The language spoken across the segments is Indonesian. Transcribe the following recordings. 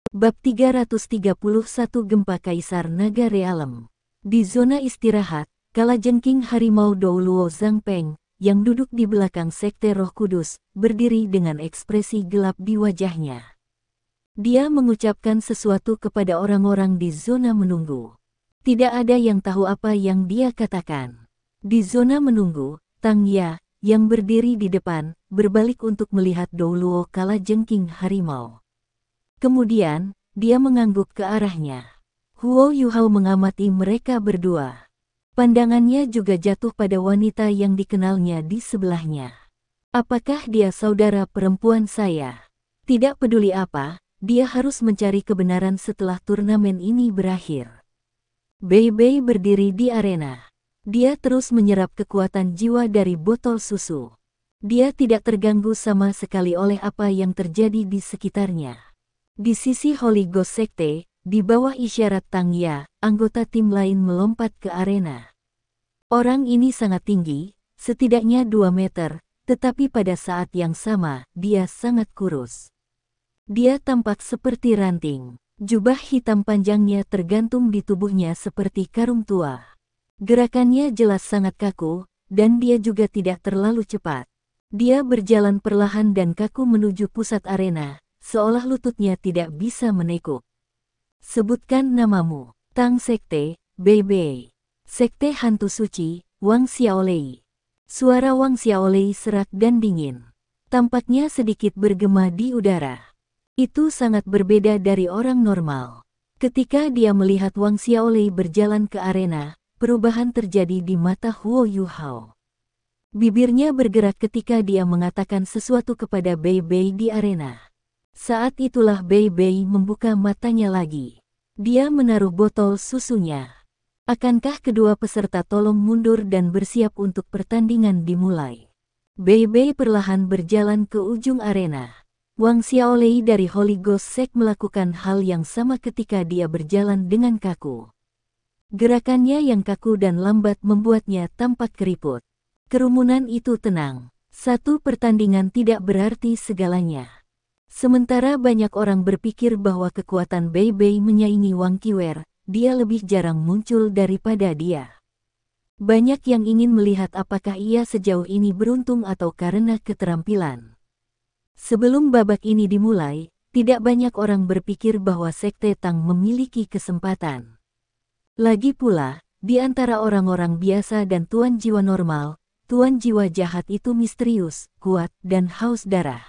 Bab 331 Gempa Kaisar Naga Realem. Di zona istirahat, kalajengking harimau Douluo Zhangpeng, yang duduk di belakang Sekte Roh Kudus, berdiri dengan ekspresi gelap di wajahnya. Dia mengucapkan sesuatu kepada orang-orang di zona menunggu. Tidak ada yang tahu apa yang dia katakan. Di zona menunggu, Tang Ya, yang berdiri di depan, berbalik untuk melihat Douluo kalajengking harimau. Kemudian, dia mengangguk ke arahnya. Huo Yuhao mengamati mereka berdua. Pandangannya juga jatuh pada wanita yang dikenalnya di sebelahnya. Apakah dia saudara perempuan saya? Tidak peduli apa, dia harus mencari kebenaran setelah turnamen ini berakhir. Bei Bei berdiri di arena. Dia terus menyerap kekuatan jiwa dari botol susu. Dia tidak terganggu sama sekali oleh apa yang terjadi di sekitarnya. Di sisi Holy Ghost Sekte, di bawah isyarat Tang Ya, anggota tim lain melompat ke arena. Orang ini sangat tinggi, setidaknya 2 meter, tetapi pada saat yang sama, dia sangat kurus. Dia tampak seperti ranting. Jubah hitam panjangnya tergantung di tubuhnya seperti karung tua. Gerakannya jelas sangat kaku, dan dia juga tidak terlalu cepat. Dia berjalan perlahan dan kaku menuju pusat arena, seolah lututnya tidak bisa menekuk. Sebutkan namamu. Tang Sekte, Bei Bei. Sekte Hantu Suci, Wang Xiaolei. Suara Wang Xiaolei serak dan dingin. Tampaknya sedikit bergema di udara. Itu sangat berbeda dari orang normal. Ketika dia melihat Wang Xiaolei berjalan ke arena, perubahan terjadi di mata Huo Yuhao. Bibirnya bergerak ketika dia mengatakan sesuatu kepada Bei Bei di arena. Saat itulah Bei Bei membuka matanya lagi. Dia menaruh botol susunya. Akankah kedua peserta tolong mundur dan bersiap untuk pertandingan dimulai? Bei Bei perlahan berjalan ke ujung arena. Wang Xiaolei dari Holy Ghost Sect melakukan hal yang sama ketika dia berjalan dengan kaku. Gerakannya yang kaku dan lambat membuatnya tampak keriput. Kerumunan itu tenang. Satu pertandingan tidak berarti segalanya. Sementara banyak orang berpikir bahwa kekuatan Bei Bei menyaingi Wang Qiwer, dia lebih jarang muncul daripada dia. Banyak yang ingin melihat apakah ia sejauh ini beruntung atau karena keterampilan. Sebelum babak ini dimulai, tidak banyak orang berpikir bahwa Sekte Tang memiliki kesempatan. Lagi pula, di antara orang-orang biasa dan tuan jiwa normal, tuan jiwa jahat itu misterius, kuat, dan haus darah.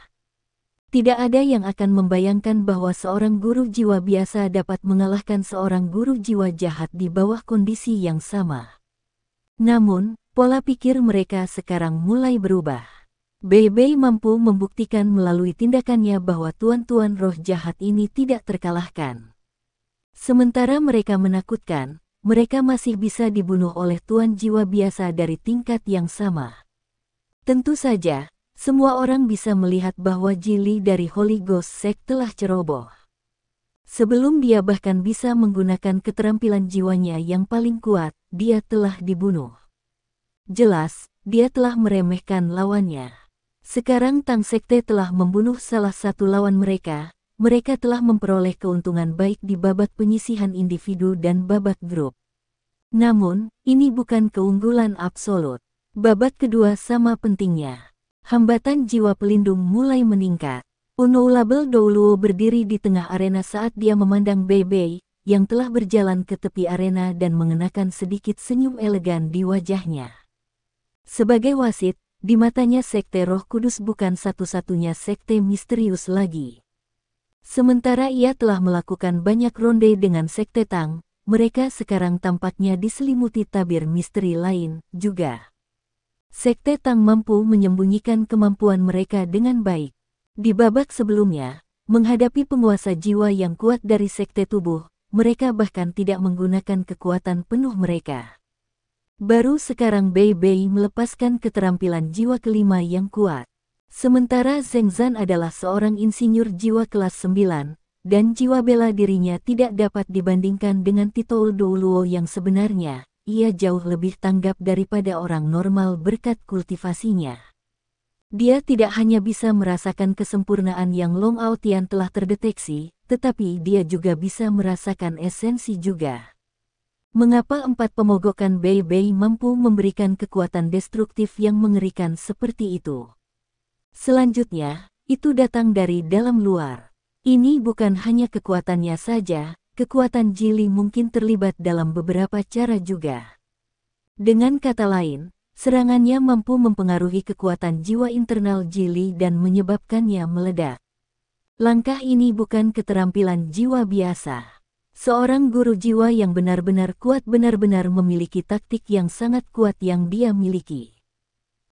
Tidak ada yang akan membayangkan bahwa seorang guru jiwa biasa dapat mengalahkan seorang guru jiwa jahat di bawah kondisi yang sama. Namun, pola pikir mereka sekarang mulai berubah. Bei Bei mampu membuktikan melalui tindakannya bahwa tuan-tuan roh jahat ini tidak terkalahkan. Sementara mereka menakutkan, mereka masih bisa dibunuh oleh tuan jiwa biasa dari tingkat yang sama. Tentu saja, semua orang bisa melihat bahwa Jili dari Holy Ghost Sect telah ceroboh. Sebelum dia bahkan bisa menggunakan keterampilan jiwanya yang paling kuat, dia telah dibunuh. Jelas, dia telah meremehkan lawannya. Sekarang Tang Sekte telah membunuh salah satu lawan mereka telah memperoleh keuntungan baik di babak penyisihan individu dan babak grup. Namun, ini bukan keunggulan absolut. Babak kedua sama pentingnya. Hambatan jiwa pelindung mulai meningkat. Unoulabel Douluo berdiri di tengah arena saat dia memandang Bei Bei, yang telah berjalan ke tepi arena dan mengenakan sedikit senyum elegan di wajahnya. Sebagai wasit, di matanya Sekte Roh Kudus bukan satu-satunya sekte misterius lagi. Sementara ia telah melakukan banyak ronde dengan Sekte Tang, mereka sekarang tampaknya diselimuti tabir misteri lain juga. Sekte Tang mampu menyembunyikan kemampuan mereka dengan baik. Di babak sebelumnya, menghadapi penguasa jiwa yang kuat dari Sekte Tubuh, mereka bahkan tidak menggunakan kekuatan penuh mereka. Baru sekarang Bei Bei melepaskan keterampilan jiwa kelima yang kuat. Sementara Zheng Zan adalah seorang insinyur jiwa kelas 9, dan jiwa bela dirinya tidak dapat dibandingkan dengan Titoul Douluo yang sebenarnya. Ia jauh lebih tanggap daripada orang normal berkat kultivasinya. Dia tidak hanya bisa merasakan kesempurnaan yang Long Aotian telah terdeteksi, tetapi dia juga bisa merasakan esensi juga. Mengapa 4 pemogokan Bei Bei mampu memberikan kekuatan destruktif yang mengerikan seperti itu? Selanjutnya, itu datang dari dalam luar. Ini bukan hanya kekuatannya saja, kekuatan Jili mungkin terlibat dalam beberapa cara juga. Dengan kata lain, serangannya mampu mempengaruhi kekuatan jiwa internal Jili dan menyebabkannya meledak. Langkah ini bukan keterampilan jiwa biasa. Seorang guru jiwa yang benar-benar kuat benar-benar memiliki taktik yang sangat kuat yang dia miliki.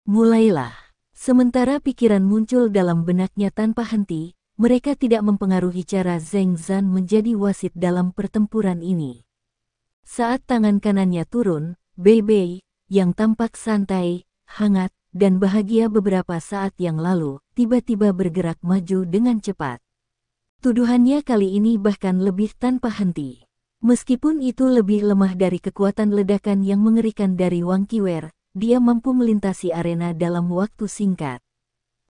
Mulailah. Sementara pikiran muncul dalam benaknya tanpa henti, mereka tidak mempengaruhi cara Zheng Zan menjadi wasit dalam pertempuran ini. Saat tangan kanannya turun, Bei Bei, yang tampak santai, hangat, dan bahagia beberapa saat yang lalu, tiba-tiba bergerak maju dengan cepat. Tuduhannya kali ini bahkan lebih tanpa henti. Meskipun itu lebih lemah dari kekuatan ledakan yang mengerikan dari Wang Qiwer, dia mampu melintasi arena dalam waktu singkat.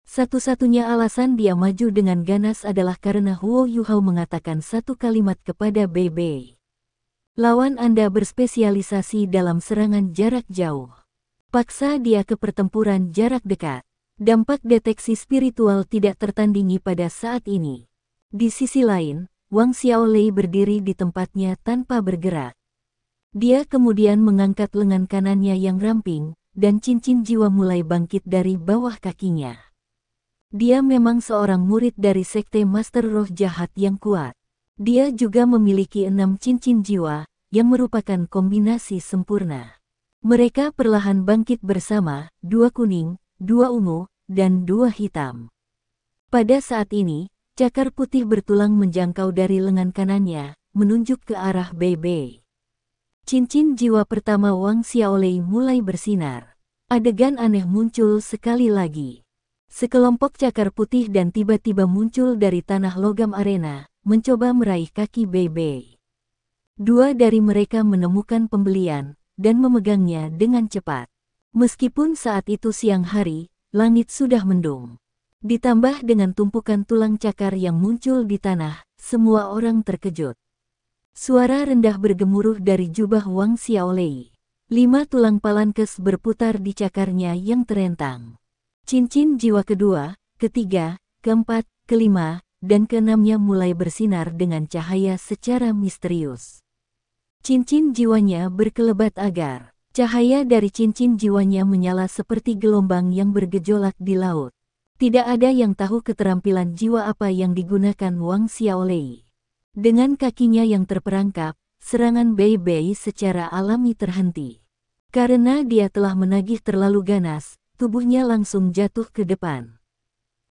Satu-satunya alasan dia maju dengan ganas adalah karena Huo Yuhao mengatakan satu kalimat kepada Bei Bei. Lawan Anda berspesialisasi dalam serangan jarak jauh. Paksa dia ke pertempuran jarak dekat. Dampak deteksi spiritual tidak tertandingi pada saat ini. Di sisi lain, Wang Xiaolei berdiri di tempatnya tanpa bergerak. Dia kemudian mengangkat lengan kanannya yang ramping, dan cincin jiwa mulai bangkit dari bawah kakinya. Dia memang seorang murid dari Sekte Master Roh Jahat yang kuat. Dia juga memiliki 6 cincin jiwa, yang merupakan kombinasi sempurna. Mereka perlahan bangkit bersama, 2 kuning, 2 ungu, dan 2 hitam. Pada saat ini, cakar putih bertulang menjangkau dari lengan kanannya, menunjuk ke arah Bei Bei. Cincin jiwa pertama Wang Xiaolei mulai bersinar. Adegan aneh muncul sekali lagi. Sekelompok cakar putih dan tiba-tiba muncul dari tanah logam arena, mencoba meraih kaki Bei Bei. 2 dari mereka menemukan pembelian, dan memegangnya dengan cepat. Meskipun saat itu siang hari, langit sudah mendung. Ditambah dengan tumpukan tulang cakar yang muncul di tanah, semua orang terkejut. Suara rendah bergemuruh dari jubah Wang Xiaolei. 5 tulang palankes berputar di cakarnya yang terentang. Cincin jiwa kedua, ketiga, keempat, kelima, dan keenamnya mulai bersinar dengan cahaya secara misterius. Cincin jiwanya berkelebat agar. Cahaya dari cincin jiwanya menyala seperti gelombang yang bergejolak di laut. Tidak ada yang tahu keterampilan jiwa apa yang digunakan Wang Xiaolei. Dengan kakinya yang terperangkap, serangan Bei Bei secara alami terhenti. Karena dia telah menagih terlalu ganas, tubuhnya langsung jatuh ke depan.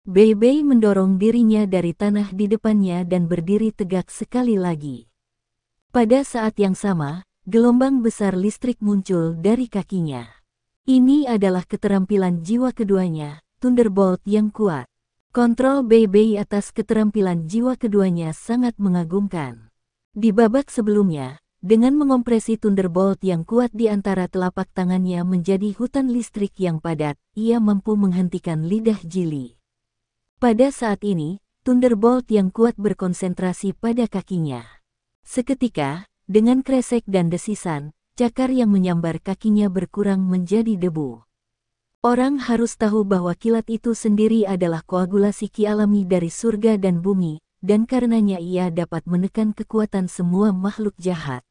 Bei Bei mendorong dirinya dari tanah di depannya dan berdiri tegak sekali lagi. Pada saat yang sama, gelombang besar listrik muncul dari kakinya. Ini adalah keterampilan jiwa keduanya, Thunderbolt yang kuat. Kontrol Bei Bei atas keterampilan jiwa keduanya sangat mengagumkan. Di babak sebelumnya, dengan mengompresi Thunderbolt yang kuat di antara telapak tangannya menjadi hutan listrik yang padat, ia mampu menghentikan lidah Jili. Pada saat ini, Thunderbolt yang kuat berkonsentrasi pada kakinya. Seketika, dengan kresek dan desisan, cakar yang menyambar kakinya berkurang menjadi debu. Orang harus tahu bahwa kilat itu sendiri adalah koagulasi ki alami dari surga dan bumi, dan karenanya ia dapat menekan kekuatan semua makhluk jahat.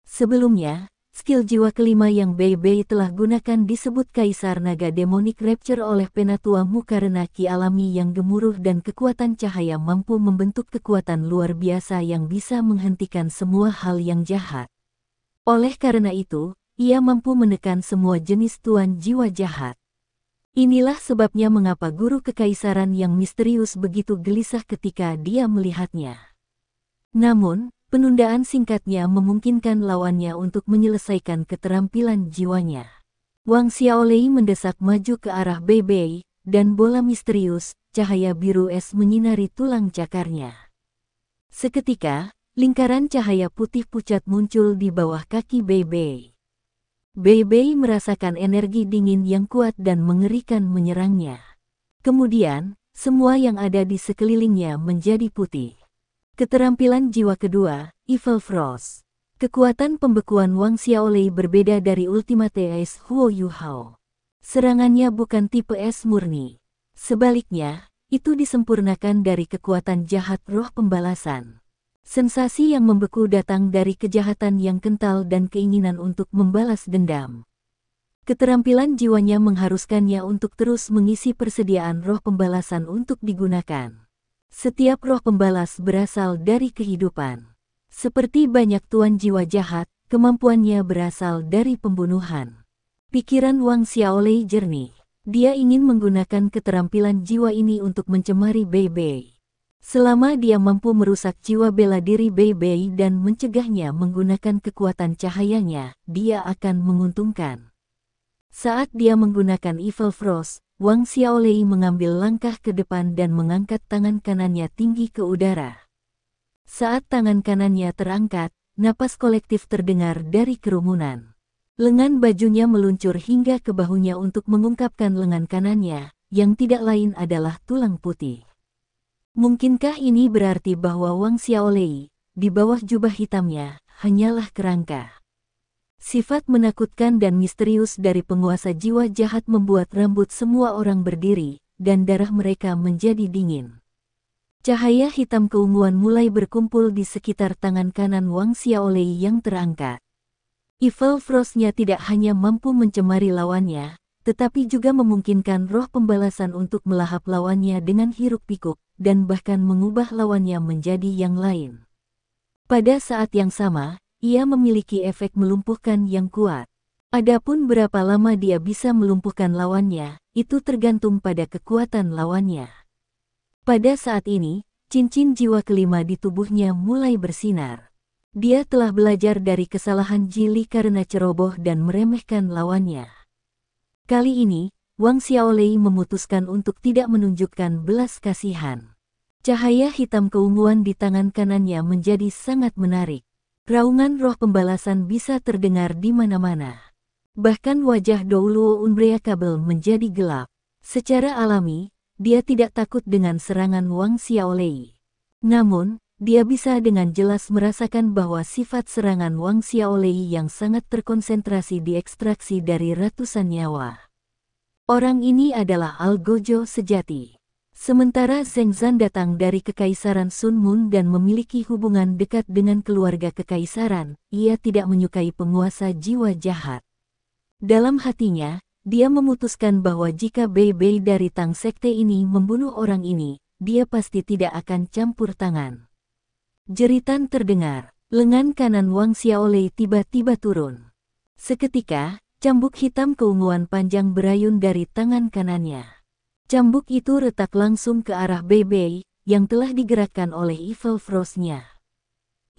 Sebelumnya, skill jiwa kelima yang Bei Bei telah gunakan disebut Kaisar Naga Demonic Rapture oleh Penatua Mu karena ki alami yang gemuruh dan kekuatan cahaya mampu membentuk kekuatan luar biasa yang bisa menghentikan semua hal yang jahat. Oleh karena itu, ia mampu menekan semua jenis tuan jiwa jahat. Inilah sebabnya mengapa guru kekaisaran yang misterius begitu gelisah ketika dia melihatnya. Namun, penundaan singkatnya memungkinkan lawannya untuk menyelesaikan keterampilan jiwanya. Wang Xiaolei mendesak maju ke arah Bei Bei, dan bola misterius, cahaya biru es menyinari tulang cakarnya. Seketika, lingkaran cahaya putih pucat muncul di bawah kaki Bei Bei. Bei Bei merasakan energi dingin yang kuat dan mengerikan menyerangnya. Kemudian, semua yang ada di sekelilingnya menjadi putih. Keterampilan jiwa kedua, Evil Frost. Kekuatan pembekuan Wang Xiaolei berbeda dari Ultimate Ace Huo Yu Hao. Serangannya bukan tipe es murni. Sebaliknya, itu disempurnakan dari kekuatan jahat roh pembalasan. Sensasi yang membeku datang dari kejahatan yang kental dan keinginan untuk membalas dendam. Keterampilan jiwanya mengharuskannya untuk terus mengisi persediaan roh pembalasan untuk digunakan. Setiap roh pembalas berasal dari kehidupan. Seperti banyak tuan jiwa jahat, kemampuannya berasal dari pembunuhan. Pikiran Wang Xiaolei jernih. Dia ingin menggunakan keterampilan jiwa ini untuk mencemari Bei Bei. Selama dia mampu merusak jiwa bela diri Bei Bei dan mencegahnya menggunakan kekuatan cahayanya, dia akan menguntungkan. Saat dia menggunakan Evil Frost, Wang Xiaolei mengambil langkah ke depan dan mengangkat tangan kanannya tinggi ke udara. Saat tangan kanannya terangkat, napas kolektif terdengar dari kerumunan. Lengan bajunya meluncur hingga ke bahunya untuk mengungkapkan lengan kanannya, yang tidak lain adalah tulang putih. Mungkinkah ini berarti bahwa Wang Xiaolei, di bawah jubah hitamnya, hanyalah kerangka? Sifat menakutkan dan misterius dari penguasa jiwa jahat membuat rambut semua orang berdiri, dan darah mereka menjadi dingin. Cahaya hitam keunguan mulai berkumpul di sekitar tangan kanan Wang Xiaolei yang terangkat. Evil Frost-nya tidak hanya mampu mencemari lawannya, tetapi juga memungkinkan roh pembalasan untuk melahap lawannya dengan hiruk-pikuk, dan bahkan mengubah lawannya menjadi yang lain. Pada saat yang sama, ia memiliki efek melumpuhkan yang kuat. Adapun berapa lama dia bisa melumpuhkan lawannya, itu tergantung pada kekuatan lawannya. Pada saat ini, cincin jiwa kelima di tubuhnya mulai bersinar. Dia telah belajar dari kesalahan Jili karena ceroboh dan meremehkan lawannya. Kali ini, Wang Xiaolei memutuskan untuk tidak menunjukkan belas kasihan. Cahaya hitam keunguan di tangan kanannya menjadi sangat menarik. Raungan roh pembalasan bisa terdengar di mana-mana. Bahkan wajah Douluo Unbreakable menjadi gelap. Secara alami, dia tidak takut dengan serangan Wang Xiaolei. Namun, dia bisa dengan jelas merasakan bahwa sifat serangan Wang Xiaolei yang sangat terkonsentrasi diekstraksi dari ratusan nyawa. Orang ini adalah Algojo sejati. Sementara Zheng Zan datang dari Kekaisaran Sun Mun dan memiliki hubungan dekat dengan keluarga kekaisaran, ia tidak menyukai penguasa jiwa jahat. Dalam hatinya, dia memutuskan bahwa jika Bei Bei dari Tang Sekte ini membunuh orang ini, dia pasti tidak akan campur tangan. Jeritan terdengar, lengan kanan Wang Xiaolei tiba-tiba turun. Seketika, cambuk hitam keunguan panjang berayun dari tangan kanannya. Cambuk itu retak langsung ke arah Bei Bei, yang telah digerakkan oleh Evil Frost-nya.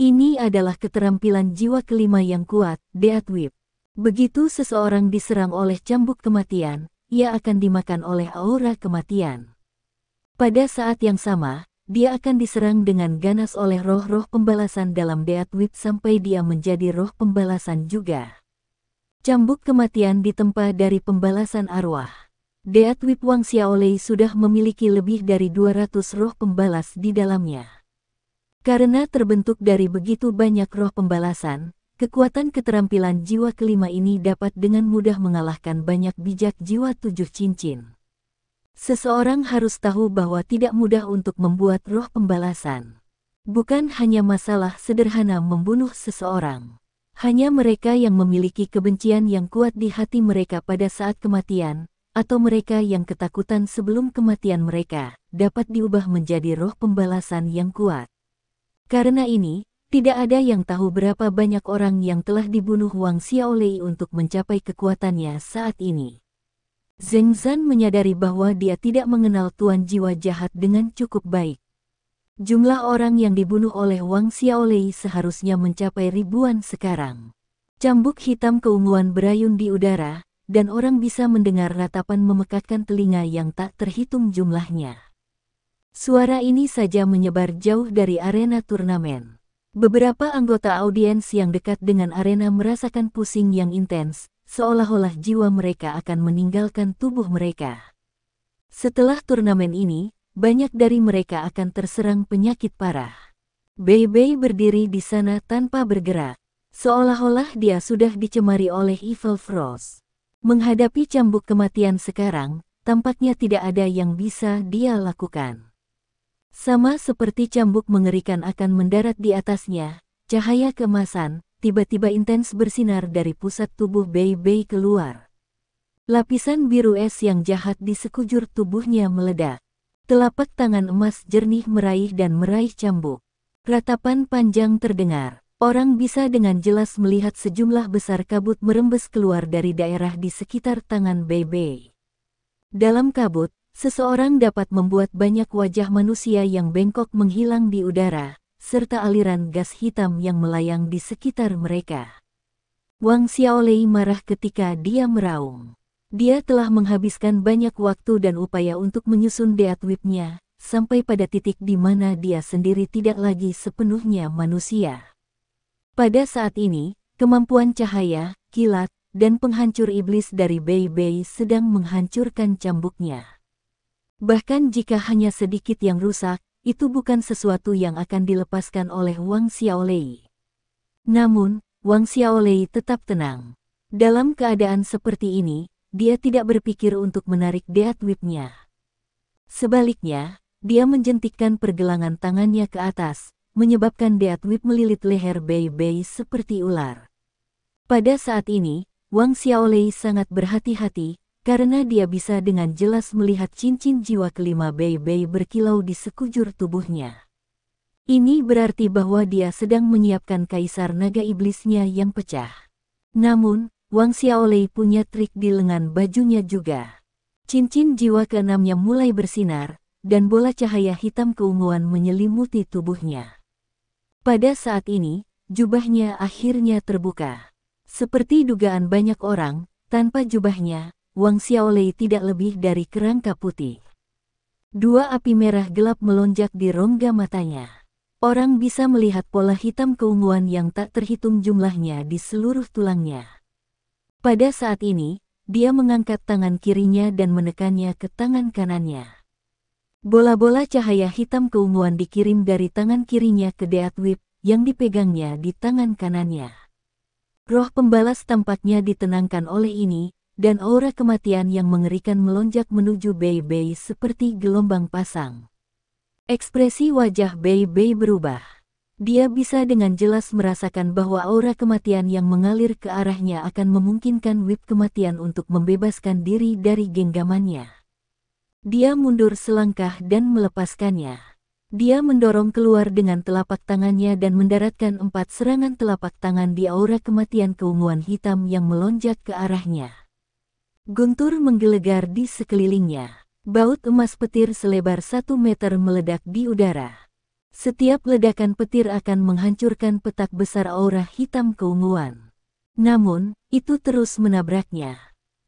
Ini adalah keterampilan jiwa kelima yang kuat, Death Whip. Begitu seseorang diserang oleh cambuk kematian, ia akan dimakan oleh aura kematian. Pada saat yang sama, dia akan diserang dengan ganas oleh roh-roh pembalasan dalam Death Whip sampai dia menjadi roh pembalasan juga. Cambuk kematian ditempa dari pembalasan arwah. Death Whip Wang Xiaolei sudah memiliki lebih dari 200 roh pembalas di dalamnya. Karena terbentuk dari begitu banyak roh pembalasan, kekuatan keterampilan jiwa kelima ini dapat dengan mudah mengalahkan banyak bijak jiwa 7 cincin. Seseorang harus tahu bahwa tidak mudah untuk membuat roh pembalasan. Bukan hanya masalah sederhana membunuh seseorang. Hanya mereka yang memiliki kebencian yang kuat di hati mereka pada saat kematian, atau mereka yang ketakutan sebelum kematian mereka, dapat diubah menjadi roh pembalasan yang kuat. Karena ini, tidak ada yang tahu berapa banyak orang yang telah dibunuh Wang Xiaolei untuk mencapai kekuatannya saat ini. Zheng Zan menyadari bahwa dia tidak mengenal tuan jiwa jahat dengan cukup baik. Jumlah orang yang dibunuh oleh Wang Xiaolei seharusnya mencapai ribuan sekarang. Cambuk hitam keunguan berayun di udara, dan orang bisa mendengar ratapan memekakkan telinga yang tak terhitung jumlahnya. Suara ini saja menyebar jauh dari arena turnamen. Beberapa anggota audiens yang dekat dengan arena merasakan pusing yang intens, seolah-olah jiwa mereka akan meninggalkan tubuh mereka. Setelah turnamen ini, banyak dari mereka akan terserang penyakit parah. Bei Bei berdiri di sana tanpa bergerak, seolah-olah dia sudah dicemari oleh Evil Frost. Menghadapi cambuk kematian sekarang, tampaknya tidak ada yang bisa dia lakukan. Sama seperti cambuk mengerikan akan mendarat di atasnya, cahaya keemasan tiba-tiba intens bersinar dari pusat tubuh Bei Bei keluar. Lapisan biru es yang jahat di sekujur tubuhnya meledak. Telapak tangan emas jernih meraih dan meraih cambuk. Ratapan panjang terdengar. Orang bisa dengan jelas melihat sejumlah besar kabut merembes keluar dari daerah di sekitar tangan Bei Bei. Dalam kabut, seseorang dapat membuat banyak wajah manusia yang bengkok menghilang di udara, serta aliran gas hitam yang melayang di sekitar mereka. Wang Xiaolei marah ketika dia meraung. Dia telah menghabiskan banyak waktu dan upaya untuk menyusun Death Whip-nya, sampai pada titik di mana dia sendiri tidak lagi sepenuhnya manusia. Pada saat ini, kemampuan cahaya, kilat, dan penghancur iblis dari Bei Bei sedang menghancurkan cambuknya. Bahkan jika hanya sedikit yang rusak, itu bukan sesuatu yang akan dilepaskan oleh Wang Xiaolei. Namun, Wang Xiaolei tetap tenang. Dalam keadaan seperti ini, dia tidak berpikir untuk menarik Death Whip-nya. Sebaliknya, dia menjentikkan pergelangan tangannya ke atas, menyebabkan Death Whip melilit leher Bei Bei seperti ular. Pada saat ini, Wang Xiaolei sangat berhati-hati, karena dia bisa dengan jelas melihat cincin jiwa kelima Bei Bei berkilau di sekujur tubuhnya. Ini berarti bahwa dia sedang menyiapkan kaisar naga iblisnya yang pecah. Namun, Wang Xiaolei punya trik di lengan bajunya juga. Cincin jiwa keenamnya mulai bersinar, dan bola cahaya hitam keunguan menyelimuti tubuhnya. Pada saat ini, jubahnya akhirnya terbuka. Seperti dugaan banyak orang, tanpa jubahnya, Wang Xiaolei tidak lebih dari kerangka putih. Dua api merah gelap melonjak di rongga matanya. Orang bisa melihat pola hitam keunguan yang tak terhitung jumlahnya di seluruh tulangnya. Pada saat ini, dia mengangkat tangan kirinya dan menekannya ke tangan kanannya. Bola-bola cahaya hitam keunguan dikirim dari tangan kirinya ke Death Whip yang dipegangnya di tangan kanannya. Roh pembalas tampaknya ditenangkan oleh ini, dan aura kematian yang mengerikan melonjak menuju Bei Bei seperti gelombang pasang. Ekspresi wajah Bei Bei berubah. Dia bisa dengan jelas merasakan bahwa aura kematian yang mengalir ke arahnya akan memungkinkan whip kematian untuk membebaskan diri dari genggamannya. Dia mundur selangkah dan melepaskannya. Dia mendorong keluar dengan telapak tangannya dan mendaratkan 4 serangan telapak tangan di aura kematian keunguan hitam yang melonjak ke arahnya. Guntur menggelegar di sekelilingnya. Baut emas petir selebar 1 meter meledak di udara. Setiap ledakan petir akan menghancurkan petak besar aura hitam keunguan. Namun, itu terus menabraknya.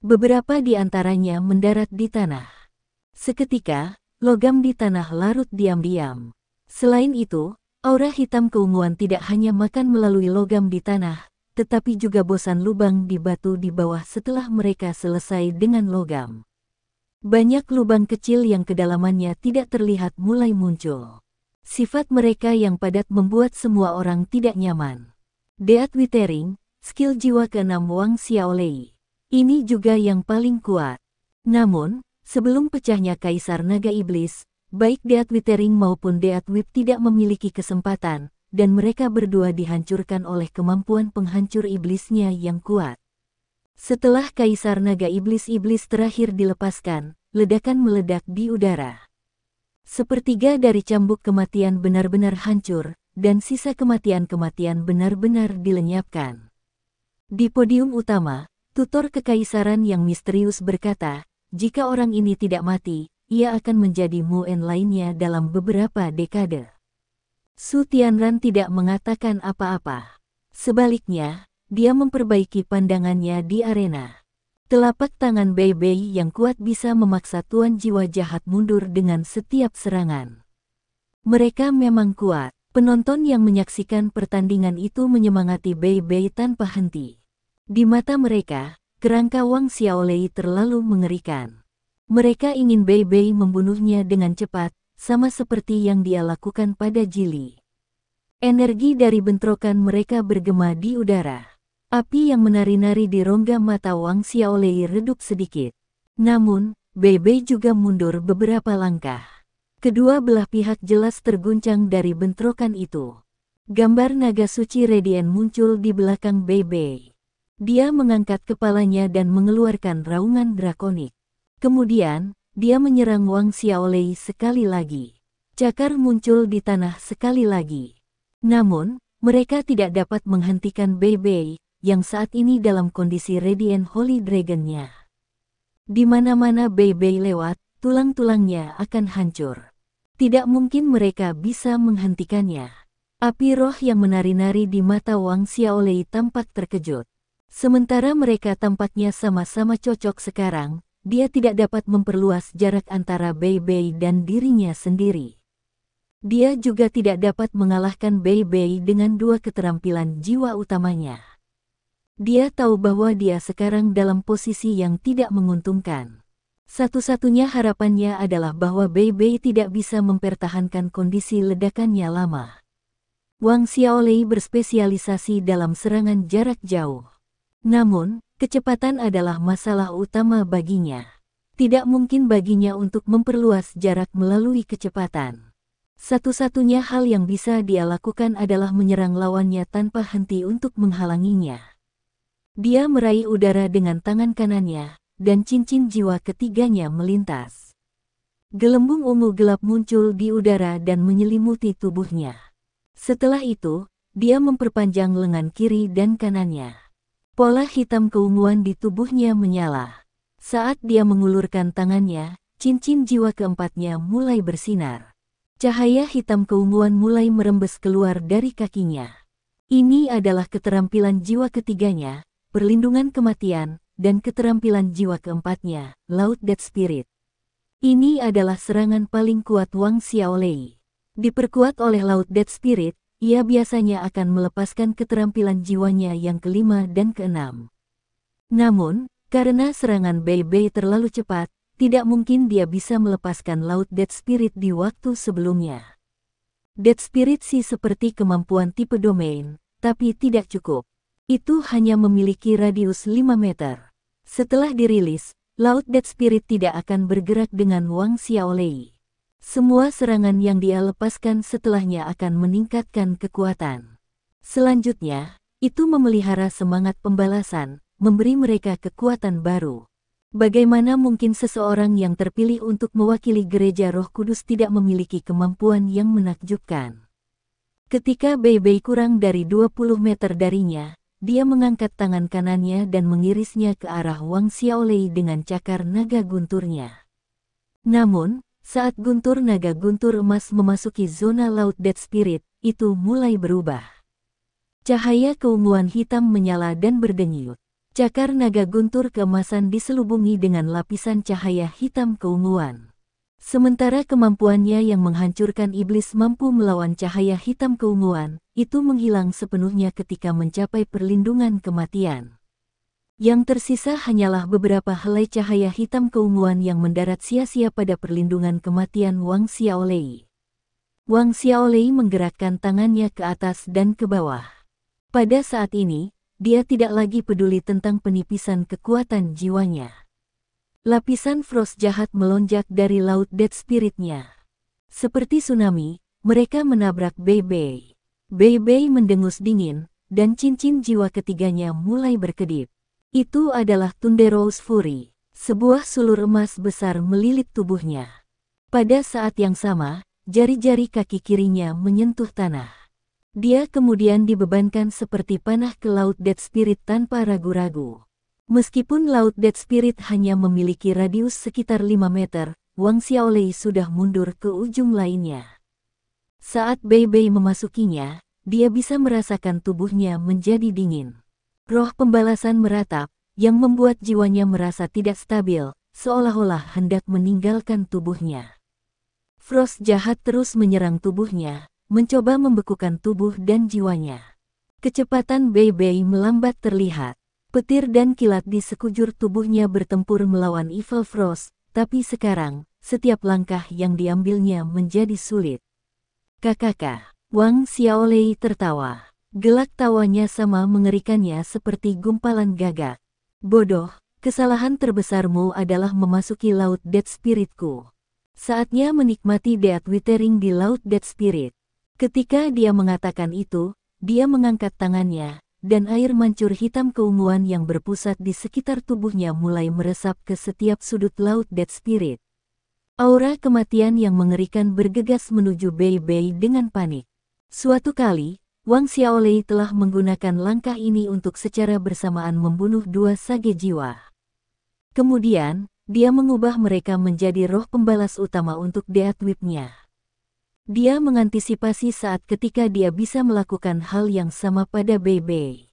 Beberapa di antaranya mendarat di tanah. Seketika, logam di tanah larut diam-diam. Selain itu, aura hitam keunguan tidak hanya makan melalui logam di tanah, tetapi juga bosan lubang di batu di bawah setelah mereka selesai dengan logam. Banyak lubang kecil yang kedalamannya tidak terlihat mulai muncul. Sifat mereka yang padat membuat semua orang tidak nyaman. Death Withering, skill jiwa ke-6 Wang Xiaolei. Ini juga yang paling kuat. Namun, sebelum pecahnya Kaisar Naga Iblis, baik Death Withering maupun Death Whip tidak memiliki kesempatan, dan mereka berdua dihancurkan oleh kemampuan penghancur iblisnya yang kuat. Setelah Kaisar Naga Iblis-Iblis terakhir dilepaskan, ledakan meledak di udara. Sepertiga dari cambuk kematian benar-benar hancur, dan sisa kematian-kematian benar-benar dilenyapkan. Di podium utama, tutor kekaisaran yang misterius berkata, jika orang ini tidak mati, ia akan menjadi Mu'en lainnya dalam beberapa dekade. Su Tianran tidak mengatakan apa-apa. Sebaliknya, dia memperbaiki pandangannya di arena. Telapak tangan Bei Bei yang kuat bisa memaksa Tuan Jiwa Jahat mundur dengan setiap serangan. Mereka memang kuat. Penonton yang menyaksikan pertandingan itu menyemangati Bei Bei tanpa henti. Di mata mereka, kerangka Wang Xiaolei terlalu mengerikan. Mereka ingin Bei Bei membunuhnya dengan cepat, sama seperti yang dia lakukan pada Jili. Energi dari bentrokan mereka bergema di udara. Api yang menari-nari di rongga mata Wang Xiaolei redup sedikit. Namun, Bei Bei juga mundur beberapa langkah. Kedua belah pihak jelas terguncang dari bentrokan itu. Gambar naga suci Radiant muncul di belakang Bei Bei. Dia mengangkat kepalanya dan mengeluarkan raungan drakonik. Kemudian, dia menyerang Wang Xiaolei sekali lagi. Cakar muncul di tanah sekali lagi. Namun, mereka tidak dapat menghentikan Bei Bei, yang saat ini dalam kondisi Radiant Holy Dragon-nya. Di mana-mana Bei Bei lewat, tulang-tulangnya akan hancur. Tidak mungkin mereka bisa menghentikannya. Api roh yang menari-nari di mata Wang Xiaolei tampak terkejut. Sementara mereka tampaknya sama-sama cocok sekarang, dia tidak dapat memperluas jarak antara Bei Bei dan dirinya sendiri. Dia juga tidak dapat mengalahkan Bei Bei dengan dua keterampilan jiwa utamanya. Dia tahu bahwa dia sekarang dalam posisi yang tidak menguntungkan. Satu-satunya harapannya adalah bahwa Bei Bei tidak bisa mempertahankan kondisi ledakannya lama. Wang Xiaolei berspesialisasi dalam serangan jarak jauh. Namun, kecepatan adalah masalah utama baginya. Tidak mungkin baginya untuk memperluas jarak melalui kecepatan. Satu-satunya hal yang bisa dia lakukan adalah menyerang lawannya tanpa henti untuk menghalanginya. Dia meraih udara dengan tangan kanannya, dan cincin jiwa ketiganya melintas. Gelembung ungu gelap muncul di udara dan menyelimuti tubuhnya. Setelah itu, dia memperpanjang lengan kiri dan kanannya. Pola hitam keunguan di tubuhnya menyala. Saat dia mengulurkan tangannya, cincin jiwa keempatnya mulai bersinar. Cahaya hitam keunguan mulai merembes keluar dari kakinya. Ini adalah keterampilan jiwa ketiganya, perlindungan kematian, dan keterampilan jiwa keempatnya, Laut Dead Spirit. Ini adalah serangan paling kuat Wang Xiaolei. Diperkuat oleh Laut Dead Spirit, ia biasanya akan melepaskan keterampilan jiwanya yang kelima dan keenam. Namun, karena serangan Bei Bei terlalu cepat, tidak mungkin dia bisa melepaskan Laut Dead Spirit di waktu sebelumnya. Dead Spirit sih seperti kemampuan tipe domain, tapi tidak cukup. Itu hanya memiliki radius 5 meter. Setelah dirilis, Laut Dead Spirit tidak akan bergerak dengan Wang Xiaolei. Semua serangan yang dia lepaskan setelahnya akan meningkatkan kekuatan. Selanjutnya, itu memelihara semangat pembalasan, memberi mereka kekuatan baru. Bagaimana mungkin seseorang yang terpilih untuk mewakili Gereja Roh Kudus tidak memiliki kemampuan yang menakjubkan? Ketika Bei Bei kurang dari 20 meter darinya, dia mengangkat tangan kanannya dan mengirisnya ke arah Wang Xiaolei dengan cakar naga gunturnya. Namun, saat guntur naga guntur emas memasuki zona Laut Dead Spirit, itu mulai berubah. Cahaya keunguan hitam menyala dan berdenyut. Cakar naga guntur keemasan diselubungi dengan lapisan cahaya hitam keunguan. Sementara kemampuannya yang menghancurkan iblis mampu melawan cahaya hitam keunguan, itu menghilang sepenuhnya ketika mencapai perlindungan kematian. Yang tersisa hanyalah beberapa helai cahaya hitam keunguan yang mendarat sia-sia pada perlindungan kematian Wang Xiaolei. Wang Xiaolei menggerakkan tangannya ke atas dan ke bawah. Pada saat ini, dia tidak lagi peduli tentang penipisan kekuatan jiwanya. Lapisan frost jahat melonjak dari Laut Dead Spirit-nya. Seperti tsunami, mereka menabrak Bei Bei. Bei Bei mendengus dingin, dan cincin jiwa ketiganya mulai berkedip. Itu adalah Thunderous Fury, sebuah sulur emas besar melilit tubuhnya. Pada saat yang sama, jari-jari kaki kirinya menyentuh tanah. Dia kemudian dibebankan seperti panah ke Laut Dead Spirit tanpa ragu-ragu. Meskipun Laut Dead Spirit hanya memiliki radius sekitar 5 meter, Wang Xiaolei sudah mundur ke ujung lainnya. Saat Bei Bei memasukinya, dia bisa merasakan tubuhnya menjadi dingin. Roh pembalasan meratap, yang membuat jiwanya merasa tidak stabil, seolah-olah hendak meninggalkan tubuhnya. Frost jahat terus menyerang tubuhnya, mencoba membekukan tubuh dan jiwanya. Kecepatan Bei Bei melambat terlihat. Petir dan kilat di sekujur tubuhnya bertempur melawan Evil Frost, tapi sekarang, setiap langkah yang diambilnya menjadi sulit. Kakak, Wang Xiaolei tertawa. Gelak tawanya sama mengerikannya seperti gumpalan gagak. Bodoh, kesalahan terbesarmu adalah memasuki Laut Dead Spiritku. Saatnya menikmati Death Withering di Laut Dead Spirit. Ketika dia mengatakan itu, dia mengangkat tangannya, dan air mancur hitam keunguan yang berpusat di sekitar tubuhnya mulai meresap ke setiap sudut Laut Dead Spirit. Aura kematian yang mengerikan bergegas menuju Bei Bei dengan panik. Suatu kali, Wang Xiaolei telah menggunakan langkah ini untuk secara bersamaan membunuh dua sage jiwa. Kemudian, dia mengubah mereka menjadi roh pembalas utama untuk Death Whip-nya. Dia mengantisipasi saat ketika dia bisa melakukan hal yang sama pada Bei Bei.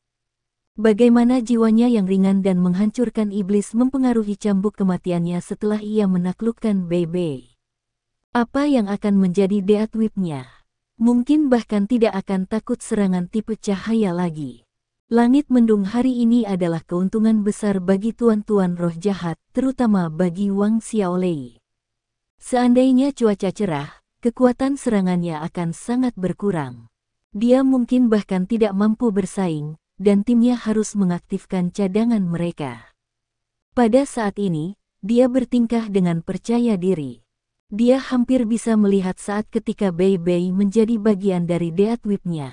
Bagaimana jiwanya yang ringan dan menghancurkan iblis mempengaruhi cambuk kematiannya setelah ia menaklukkan Bei Bei. Apa yang akan menjadi Death Whip-nya? Mungkin bahkan tidak akan takut serangan tipe cahaya lagi. Langit mendung hari ini adalah keuntungan besar bagi tuan-tuan roh jahat, terutama bagi Wang Xiaolei. Seandainya cuaca cerah, kekuatan serangannya akan sangat berkurang. Dia mungkin bahkan tidak mampu bersaing, dan timnya harus mengaktifkan cadangan mereka. Pada saat ini, dia bertingkah dengan percaya diri. Dia hampir bisa melihat saat ketika Bei Bei menjadi bagian dari Death Whip-nya.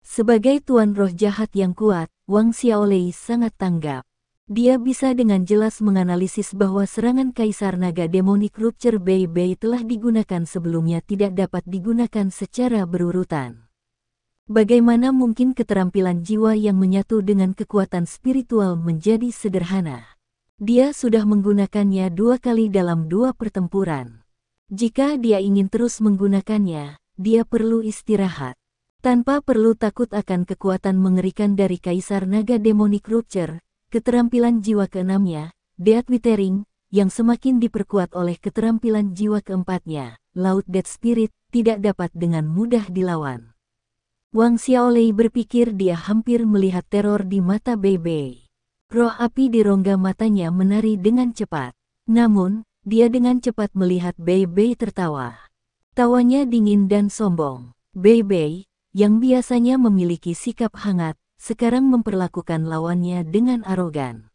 Sebagai tuan roh jahat yang kuat, Wang Xiaolei sangat tanggap. Dia bisa dengan jelas menganalisis bahwa serangan Kaisar Naga Demonic Rupture Bei Bei telah digunakan sebelumnya tidak dapat digunakan secara berurutan. Bagaimana mungkin keterampilan jiwa yang menyatu dengan kekuatan spiritual menjadi sederhana? Dia sudah menggunakannya 2 kali dalam 2 pertempuran. Jika dia ingin terus menggunakannya, dia perlu istirahat. Tanpa perlu takut akan kekuatan mengerikan dari Kaisar Naga Demonic Rupture, keterampilan jiwa keenamnya, Death Withering, yang semakin diperkuat oleh keterampilan jiwa keempatnya, Laut Dead Spirit, tidak dapat dengan mudah dilawan. Wang Xiaolei berpikir dia hampir melihat teror di mata Bei Bei. Roh api di rongga matanya menari dengan cepat. Namun, dia dengan cepat melihat Bei Bei tertawa. Tawanya dingin dan sombong. Bei Bei, yang biasanya memiliki sikap hangat, sekarang memperlakukan lawannya dengan arogan.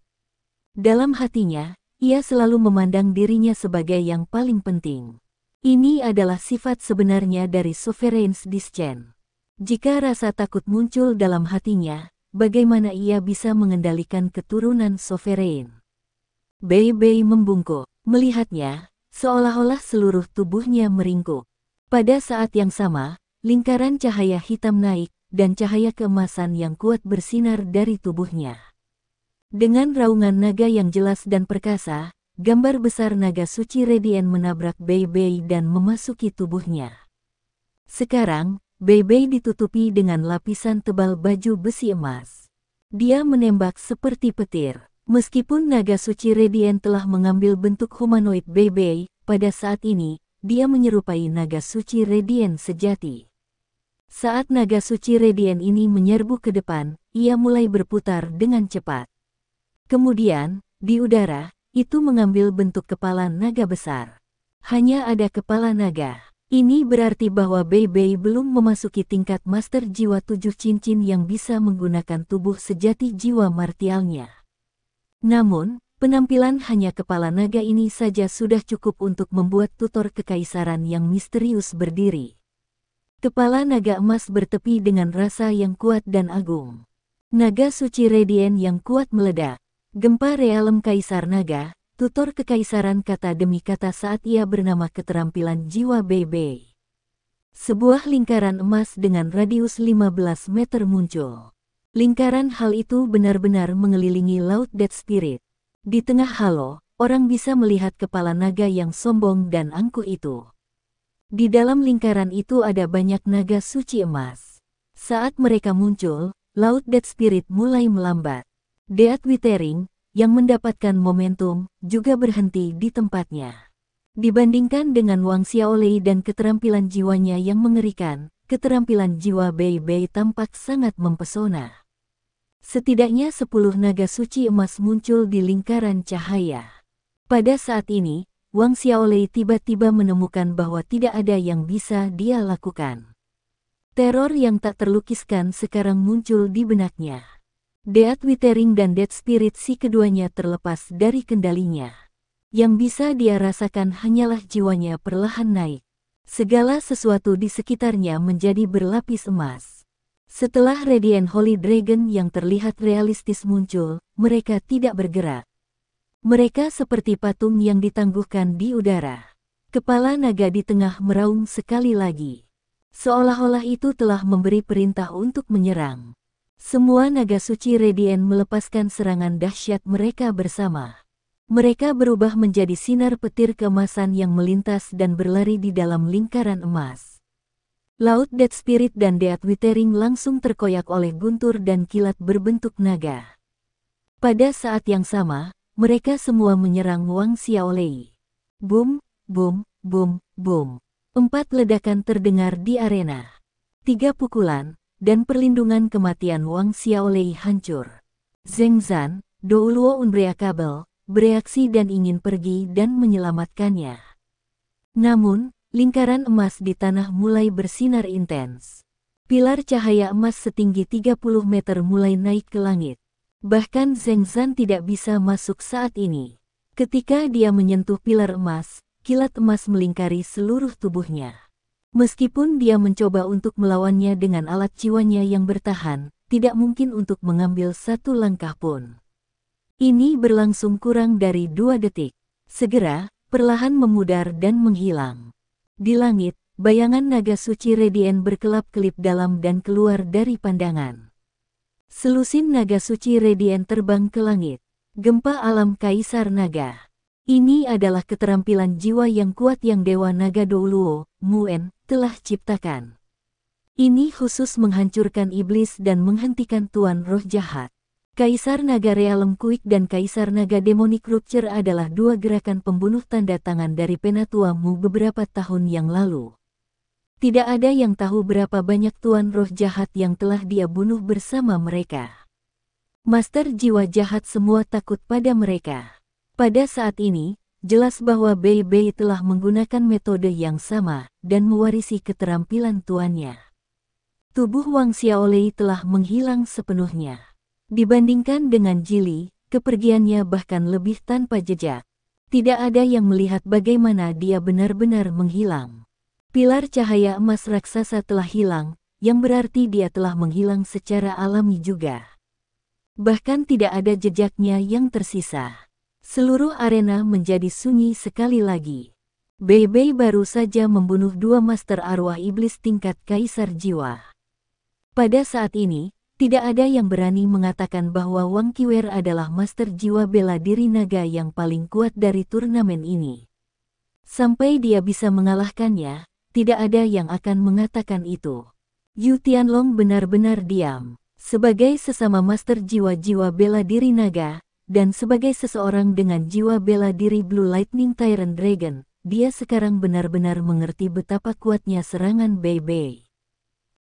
Dalam hatinya, ia selalu memandang dirinya sebagai yang paling penting. Ini adalah sifat sebenarnya dari Sovereign's Discern. Jika rasa takut muncul dalam hatinya, bagaimana ia bisa mengendalikan keturunan Sovereign? Bei Bei membungkuk, melihatnya, seolah-olah seluruh tubuhnya meringkuk. Pada saat yang sama, lingkaran cahaya hitam naik, dan cahaya keemasan yang kuat bersinar dari tubuhnya. Dengan raungan naga yang jelas dan perkasa, gambar besar naga suci Radiant menabrak Bei Bei dan memasuki tubuhnya. Sekarang, Bei Bei ditutupi dengan lapisan tebal baju besi emas. Dia menembak seperti petir. Meskipun naga suci Radiant telah mengambil bentuk humanoid Bei Bei, pada saat ini, dia menyerupai naga suci Radiant sejati. Saat naga suci Radiant ini menyerbu ke depan, ia mulai berputar dengan cepat. Kemudian, di udara, itu mengambil bentuk kepala naga besar. Hanya ada kepala naga. Ini berarti bahwa Bei Bei belum memasuki tingkat master jiwa 7 cincin yang bisa menggunakan tubuh sejati jiwa martialnya. Namun, penampilan hanya kepala naga ini saja sudah cukup untuk membuat tutor kekaisaran yang misterius berdiri. Kepala naga emas bertepi dengan rasa yang kuat dan agung. Naga suci Radiant yang kuat meledak. Gempa realem Kaisar Naga, tutor kekaisaran kata demi kata saat ia bernama keterampilan jiwa Bei Bei. Sebuah lingkaran emas dengan radius 15 meter muncul. Lingkaran hal itu benar-benar mengelilingi Laut Dead Spirit. Di tengah halo, orang bisa melihat kepala naga yang sombong dan angkuh itu. Di dalam lingkaran itu ada banyak naga suci emas. Saat mereka muncul, Laut Dead Spirit mulai melambat. Death Withering, yang mendapatkan momentum, juga berhenti di tempatnya. Dibandingkan dengan Wang Xiaolei dan keterampilan jiwanya yang mengerikan, keterampilan jiwa Bei Bei tampak sangat mempesona. Setidaknya 10 naga suci emas muncul di lingkaran cahaya. Pada saat ini, Wang Xiaolei tiba-tiba menemukan bahwa tidak ada yang bisa dia lakukan. Teror yang tak terlukiskan sekarang muncul di benaknya. Death Withering dan Dead Spirit si keduanya terlepas dari kendalinya. Yang bisa dia rasakan hanyalah jiwanya perlahan naik. Segala sesuatu di sekitarnya menjadi berlapis emas. Setelah Radiant Holy Dragon yang terlihat realistis muncul, mereka tidak bergerak. Mereka seperti patung yang ditangguhkan di udara. Kepala naga di tengah meraung sekali lagi. Seolah-olah itu telah memberi perintah untuk menyerang. Semua naga suci Radiant melepaskan serangan dahsyat mereka bersama. Mereka berubah menjadi sinar petir keemasan yang melintas dan berlari di dalam lingkaran emas. Laut Dead Spirit dan Death Withering langsung terkoyak oleh guntur dan kilat berbentuk naga. Pada saat yang sama, mereka semua menyerang Wang Xiaolei. Boom, boom, boom, boom. 4 ledakan terdengar di arena. 3 pukulan, dan perlindungan kematian Wang Xiaolei hancur. Zheng Zan, Douluo Unbreakable, bereaksi dan ingin pergi dan menyelamatkannya. Namun, lingkaran emas di tanah mulai bersinar intens. Pilar cahaya emas setinggi 30 meter mulai naik ke langit. Bahkan Zheng Zan tidak bisa masuk saat ini. Ketika dia menyentuh pilar emas, kilat emas melingkari seluruh tubuhnya. Meskipun dia mencoba untuk melawannya dengan alat jiwanya yang bertahan, tidak mungkin untuk mengambil satu langkah pun. Ini berlangsung kurang dari 2 detik. Segera, perlahan memudar dan menghilang. Di langit, bayangan naga suci Radiant berkelap-kelip dalam dan keluar dari pandangan. Selusin naga suci Radiant terbang ke langit. Gempa alam Kaisar Naga. Ini adalah keterampilan jiwa yang kuat yang Dewa Naga Douluo, Muen, telah ciptakan. Ini khusus menghancurkan iblis dan menghentikan tuan roh jahat. Kaisar Naga Realm Quick dan Kaisar Naga Demonic Rupture adalah 2 gerakan pembunuh tanda tangan dari Penatua Mu beberapa tahun yang lalu. Tidak ada yang tahu berapa banyak tuan roh jahat yang telah dia bunuh bersama mereka. Master jiwa jahat semua takut pada mereka. Pada saat ini, jelas bahwa Bei Bei telah menggunakan metode yang sama dan mewarisi keterampilan tuannya. Tubuh Wang Xiaolei telah menghilang sepenuhnya. Dibandingkan dengan Jili, kepergiannya bahkan lebih tanpa jejak. Tidak ada yang melihat bagaimana dia benar-benar menghilang. Pilar cahaya emas raksasa telah hilang, yang berarti dia telah menghilang secara alami juga. Bahkan tidak ada jejaknya yang tersisa. Seluruh arena menjadi sunyi sekali lagi. Bei Bei baru saja membunuh 2 master arwah iblis tingkat kaisar jiwa. Pada saat ini, tidak ada yang berani mengatakan bahwa Wang Qiwer adalah master jiwa bela diri naga yang paling kuat dari turnamen ini. Sampai dia bisa mengalahkannya, tidak ada yang akan mengatakan itu. Yu Tianlong benar-benar diam. Sebagai sesama master jiwa-jiwa bela diri naga, dan sebagai seseorang dengan jiwa bela diri Blue Lightning Tyrant Dragon, dia sekarang benar-benar mengerti betapa kuatnya serangan Bei Bei.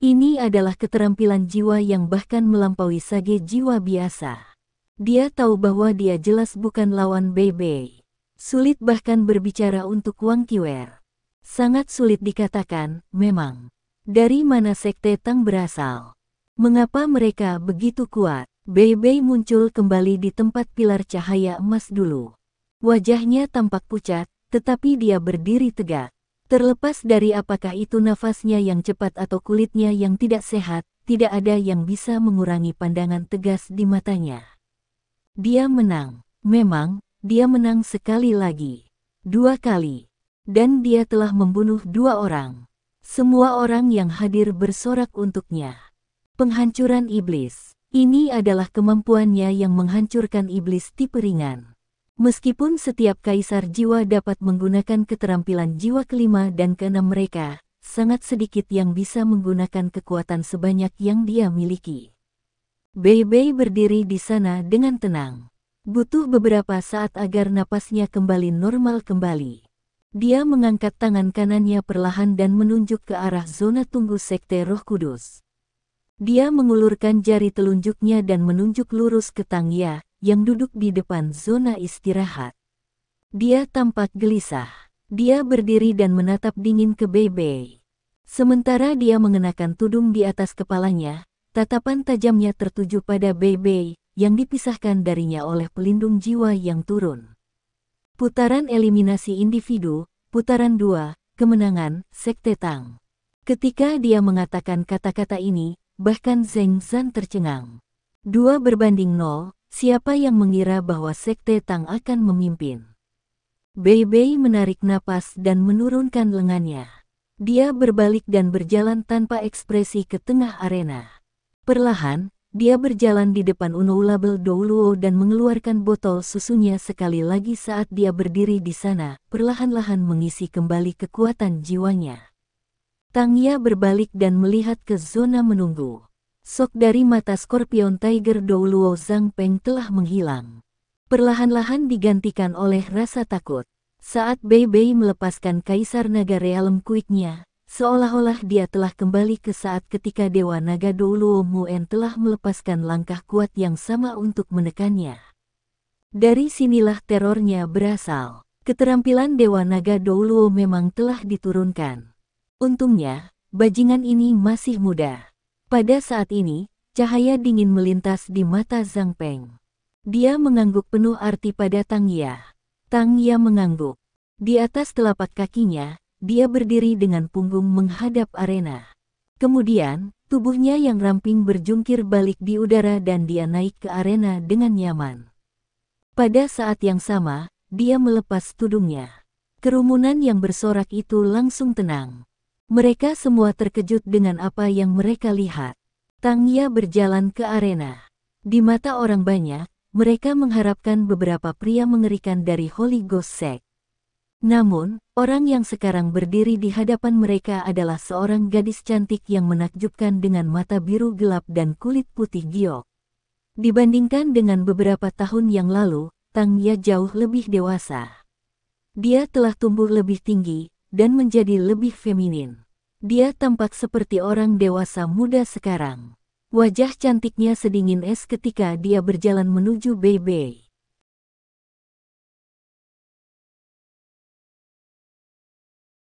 Ini adalah keterampilan jiwa yang bahkan melampaui sage jiwa biasa. Dia tahu bahwa dia jelas bukan lawan Bei Bei. Sulit bahkan berbicara untuk Wang Qiwer. Sangat sulit dikatakan, memang. Dari mana sekte Tang berasal? Mengapa mereka begitu kuat? Bei Bei muncul kembali di tempat pilar cahaya emas dulu. Wajahnya tampak pucat, tetapi dia berdiri tegak. Terlepas dari apakah itu nafasnya yang cepat atau kulitnya yang tidak sehat, tidak ada yang bisa mengurangi pandangan tegas di matanya. Dia menang. Memang, dia menang sekali lagi. 2 kali. Dan dia telah membunuh 2 orang. Semua orang yang hadir bersorak untuknya. Penghancuran iblis. Ini adalah kemampuannya yang menghancurkan iblis tipe ringan. Meskipun setiap kaisar jiwa dapat menggunakan keterampilan jiwa kelima dan keenam mereka, sangat sedikit yang bisa menggunakan kekuatan sebanyak yang dia miliki. Bei Bei berdiri di sana dengan tenang. Butuh beberapa saat agar napasnya kembali normal kembali. Dia mengangkat tangan kanannya perlahan dan menunjuk ke arah zona tunggu sekte Roh Kudus. Dia mengulurkan jari telunjuknya dan menunjuk lurus ke Tang Ya, yang duduk di depan zona istirahat. Dia tampak gelisah. Dia berdiri dan menatap dingin ke Bei Bei. Sementara dia mengenakan tudung di atas kepalanya, tatapan tajamnya tertuju pada Bei Bei, yang dipisahkan darinya oleh pelindung jiwa yang turun. Putaran eliminasi individu, putaran 2, kemenangan, Sekte Tang. Ketika dia mengatakan kata-kata ini, bahkan Zheng Zan tercengang. 2-0, siapa yang mengira bahwa Sekte Tang akan memimpin? Bei Bei menarik napas dan menurunkan lengannya. Dia berbalik dan berjalan tanpa ekspresi ke tengah arena. Perlahan, dia berjalan di depan Unoulable Douluo dan mengeluarkan botol susunya sekali lagi saat dia berdiri di sana, perlahan-lahan mengisi kembali kekuatan jiwanya. Tangya berbalik dan melihat ke zona menunggu. Sok dari mata Scorpion Tiger Douluo Zhang Peng telah menghilang. Perlahan-lahan digantikan oleh rasa takut. Saat Bei Bei melepaskan Kaisar Naga Realm Quick-nya, seolah-olah dia telah kembali ke saat ketika Dewa Naga Douluo Muen telah melepaskan langkah kuat yang sama untuk menekannya. Dari sinilah terornya berasal. Keterampilan Dewa Naga Douluo memang telah diturunkan. Untungnya, bajingan ini masih muda. Pada saat ini, cahaya dingin melintas di mata Zhang Peng. Dia mengangguk penuh arti pada Tangya. Tangya mengangguk. Di atas telapak kakinya, dia berdiri dengan punggung menghadap arena. Kemudian, tubuhnya yang ramping berjungkir balik di udara dan dia naik ke arena dengan nyaman. Pada saat yang sama, dia melepas tudungnya. Kerumunan yang bersorak itu langsung tenang. Mereka semua terkejut dengan apa yang mereka lihat. Tangya berjalan ke arena. Di mata orang banyak, mereka mengharapkan beberapa pria mengerikan dari Holy Ghost Sect. Namun, orang yang sekarang berdiri di hadapan mereka adalah seorang gadis cantik yang menakjubkan dengan mata biru gelap dan kulit putih giok. Dibandingkan dengan beberapa tahun yang lalu, Tangya jauh lebih dewasa. Dia telah tumbuh lebih tinggi dan menjadi lebih feminin. Dia tampak seperti orang dewasa muda sekarang. Wajah cantiknya sedingin es ketika dia berjalan menuju Bei Bei.